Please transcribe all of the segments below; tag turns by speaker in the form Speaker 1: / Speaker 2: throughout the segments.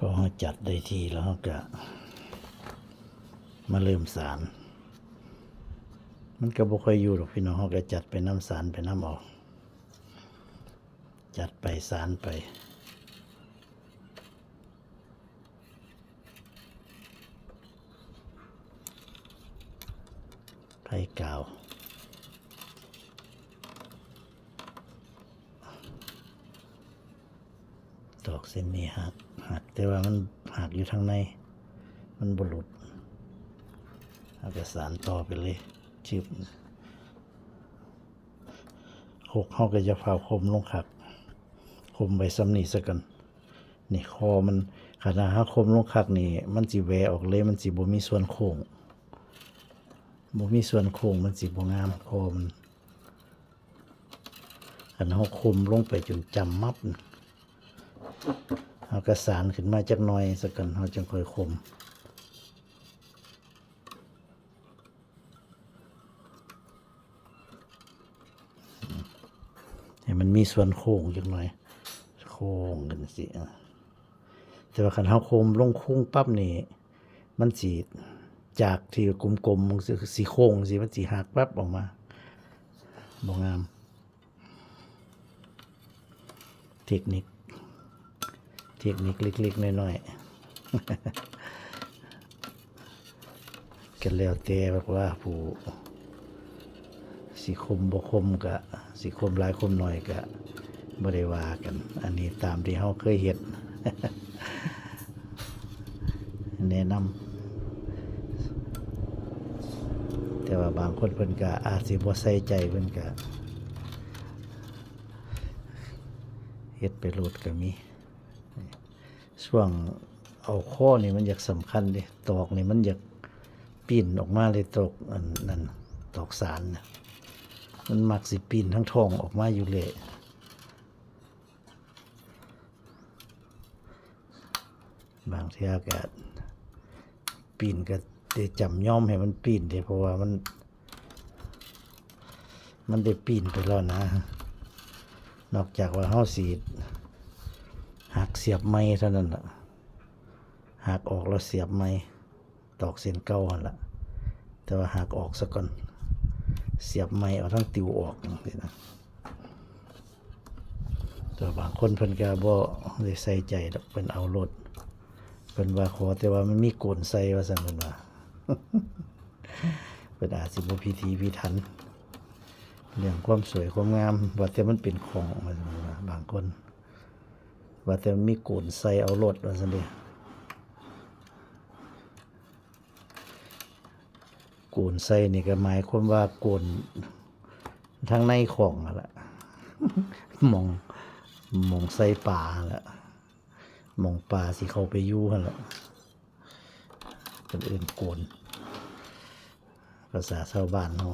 Speaker 1: พอเราจัดได้ทีแล้วเราก็มาเริ่มสารมันก็บ่ค่อยอยู่หรอกพี่น้องเราก็จัดไปน้ำสารไปน้ำออกจัดไปสารไปไผ่กาวตอกเส้นนี้หักแต่ว่ามันหักอยู่ทางในมันบ่หลุดเอาก็สารต่อไปเลยชึบโคกเขาก็จะเผาคมลงคักคมไปซ้ำนี่ซะกันนี่คอมันขนาดคมลงคักนี่มันสิแวออกเลยมันสิบ่มีส่วนโค้งมันสิบ่งามคอมันคันเฮาคมลงไปจนจำมับเฮาก็สานขึ้นมาจักหน่อยซะกันเฮาจึงค่อยคมให้มันมีส่วนโค้งจักหน่อยโค้งกันสิแต่ว่าคันเฮาคมลงคุ้งปั๊บนี่มันสิจากที่กลมๆสีโค้งสิมันสิหักปั๊บออกมาบ่งามเทคนิคเล็กๆน้อยๆกันแล้วแต่ว่าผู้สิคมบ่คมก็สิคมหลายคมน้อยก็บ่ได้ว่ากันอันนี้ตามที่เฮาเคยเฮ็ด แนะนำแต่ว่าบางคนเพิ่นก็อาจสิบ่ใส่ใจเพิ่นก็เฮ็ดไปโลดก็มีช่วงเอาข้อนี่มันอยากสำคัญดิตอกนี่มันอยากปีนออกมาเลยตอกอันนั้นตอกสารนะมันมักสิปีนทั้งท้องออกมาอยู่เลยบางทีก็ปีนก็ได้จำย่อมให้มันปีนเด้เพราะว่ามันได้ปีนไปแล้วนะนอกจากว่าเฮาสิหักเสียบไม้เท่านั้นล่ะหักออกแล้วเสียบไม้ตอกเส้นเก่าหั่นล่ะแต่ว่าหักออกซะก่อนเสียบไม้เอาทั้งติวออกจังซี่นะแต่บางคนเพิ่นก็บ่ได้ใส่ใจดอกเพิ่นเอาโลดเพิ่นว่าขอแต่ว่ามันมีโกนใส่ว่าซั่นเพิ่นว่า เพิ่นอาจสิบ่พิถีพิถันเรื่องความสวยความงามว่าแต่มันเป็นของว่าซั่นว่าบางคนว่าแต่มันมีโกนใส่เอาโลดว่าซั่นเด้โกนใส่นี่ก็หมายความว่าโกนทางในของนั่นล่ะ หม่องใส่ป่านั่นล่ะหม่องป่าสิเข้าไปอยู่หั่นล่ะเพิ่นเอิ้นโกนภาษาชาวบ้านเฮา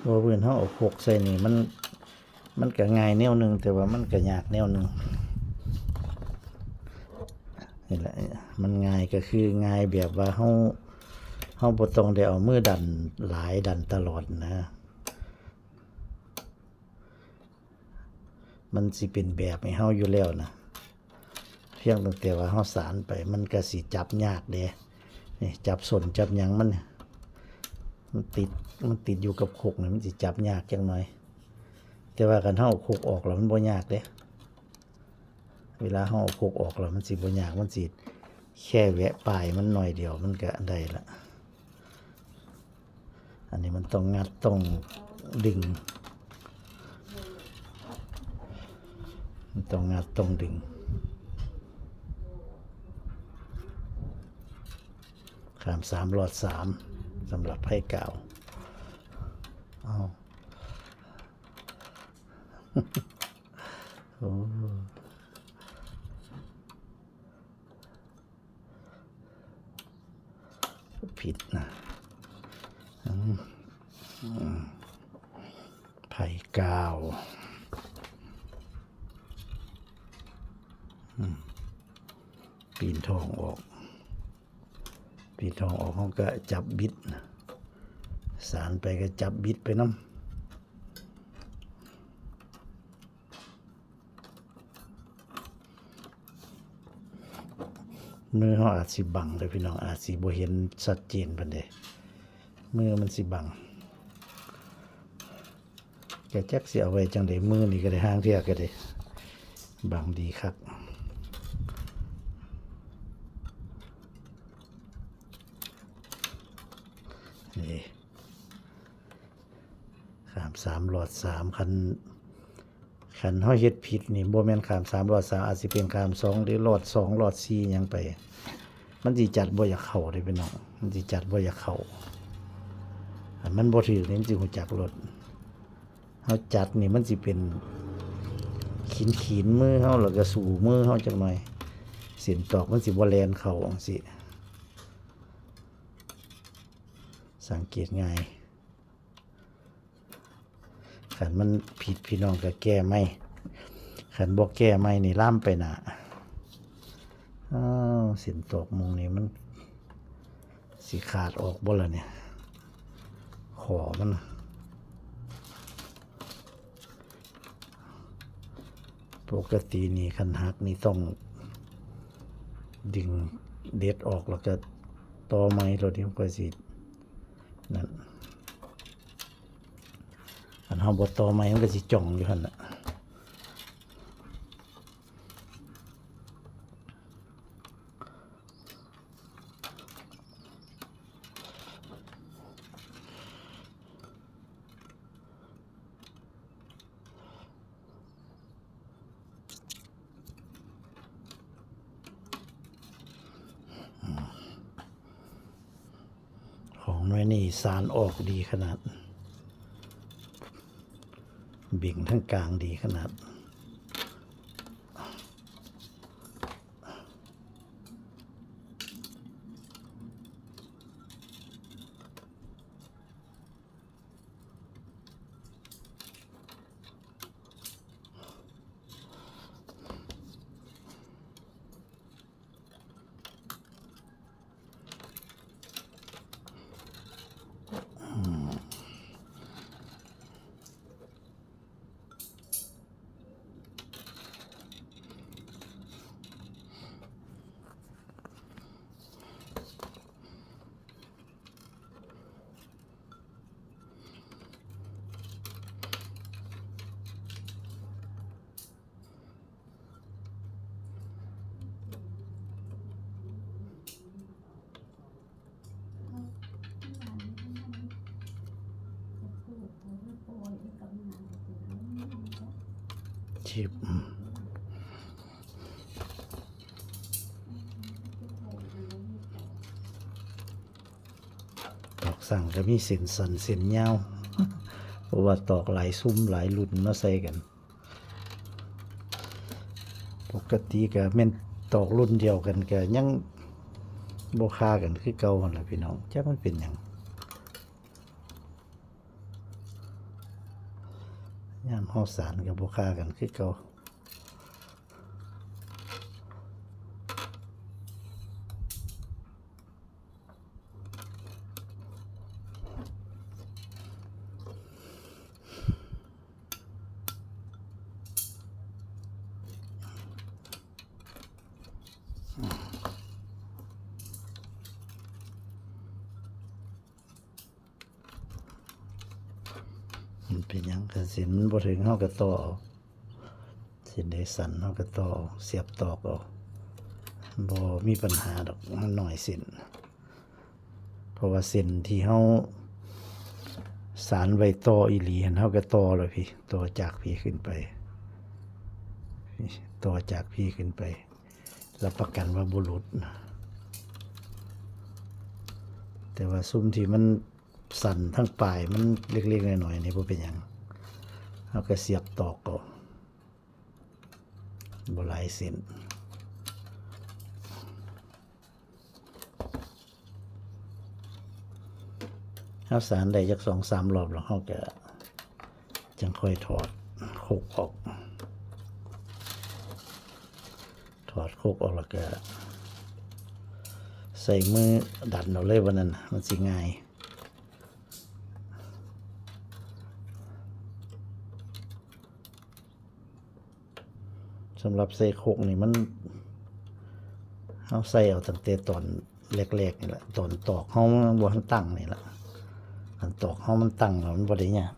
Speaker 1: บ่เพิ่นเฮาเอาพกใส่นี่มันก็ง่ายแนวนึงแต่ว่ามันก็ยากแนวนึงนี่แหละมันง่ายก็คือง่ายแบบว่าเฮาบ่ต้องได้เอามือดันหลายดันตลอดนะมันสิเป็นแบบให้เฮาอยู่แล้วนะเพียงแต่ว่าเฮาสานไปมันก็สิจับยากเด้นี่จับส้นจับหยังมันติดอยู่กับโคกนี่มันสิจับยากจังหน่อยแต่ว่าคันเฮาเอาโคกออกแล้วมันบ่ยากเด้เวลาเฮาเอาโคกออกแล้วมันสิบ่ยากมันสิแค่แวะปลายมันหน่อยเดียวมันก็ได้ละอันนี้มันต้องงัดต้องดึงมันต้องงัดต้องดึงขาม3 หลอด 3สำหรับไผ่กาวอ้าวโอ้ผิดนะไผ่กาวปีนทองออก ปีทองออกเขาก็จับบิดสารไปก็จับบิดไปน้ำมือเขาอาจสิบังเลยพี่น้องอาจสิบ่เห็นชัดเจนปานใดมือมันสิบังแกจักสิเอาไว้จังไดมือนี่ก็ได้ห้างเที่ยก็ได้บังดีคักนี่ขาม3หลอด3คันเฮาเฮ็ดผิดนี่บ่แม่นขาม3หลอด3อาจสิเป็นขาม2หรือหลอด2หลอด4หยังไปมันสิจัดบ่อยากเข้าเด้พี่น้องมันสิจัดบ่อยากเข้าอันมันบ่ถูกนี่มันสิฮู้จักรถเฮาจัดนี่มันสิเป็นขีนมือเฮาแล้วก็สู่มือเฮาจักหน่อยเส้นตอกมันสิบ่แล่นเข้าจังซี่สังเกตง่ายคันมันผิดพี่น้องก็แก้ไม่คันบ่แก้ไม่นี่ล่ามไปหน้าเส้นตอกมงนี่มันสิขาดออกบ่ล่ะเนี่ยขอมันปกตินี่คันหักนี่ต้องดึงเด็ดออกแล้วก็ต่อไม้รถนี่ก็สินั่นอันเฮาบ่ต่อไม้มันก็สิจ่องอยู่หั่นน่ะของน้อยนี่สารออกดีขนาดบิ่งทั้งกลางดีขนาดชิบตอกสั่งก็มีเส้นสันเส้นยาวเพราะว่าตอกหลายซุ้มหลายรุ่นมาใส่กันปกติก็แม่นตอกรุ่นเดียวกันก็ยังบ่ค่ากันคือเก่าหั่นล่ะพี่น้องจักมันเป็นหยังยามเฮาสารก็บ่ค่ากันคือเก่ามันเป็นหยังก็เส้นมันบ่ถึงเฮาก็ต่อเอาเส้นใดสั้นเฮาก็ต่อเสียบตอกเอาบ่มีปัญหาดอกมันน้อยเส้นเพราะว่าเส้นที่เฮาสารไว้ต่ออีหลีหั่นเฮาก็ต่อเลยพี่ต่อจากพี่ขึ้นไปต่อจากพี่ขึ้นไปรับประกันว่าบ่หลุดแต่ว่าซุ้มที่มันสั่นทั้งปลายมันเล็กๆน้อยๆนี่บ่เป็นหยังเฮาก็เสียบตอกเอาบ่หลายเส้นเฮาสารได้จัก 2-3 รอบแล้วเฮาก็จังค่อยถอดโคกออกถอดโคกออกแล้วก็ ใส่มือดันเอาเลยวันนั้นน่ะมันสิง่ายสำหรับใส่โคกนี่มันเอาใส่เอาตั้งแต่ตอนแรกๆนี่แหละตอนตอกเฮามันบ่ทันตั้งนี่แหละอันตอกเฮามันตั้งแล้วมันบ่ได้ยาก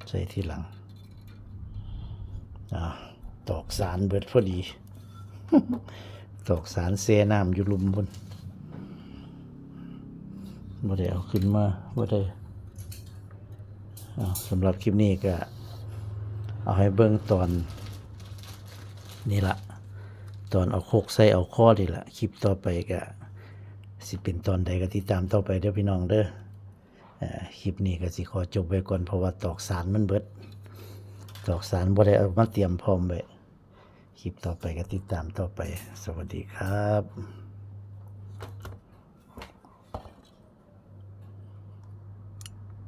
Speaker 1: ใส่ทีหลังตอกสารเบิดพอดี ตอกสารเซน้ำอยู่ลุมบนบ่ได้เอาขึ้นมาบ่ได้สำหรับคลิปนี้ก็เอาให้เบิ่งตอนนี่ละตอนเอาโคกใส่เอาข้อนี่ละคลิปต่อไปก็สิเป็นตอนใดก็ติดตามต่อไปเด้อพี่น้องเด้อคลิปนี้ก็สิขอจบไว้ก่อนเพราะว่าตอกสารมันเบิดตอกสารบ่ได้เอามาเตรียมพร้อมไว้คลิปต่อไปก็ติดตามต่อไปสวัสดีครับ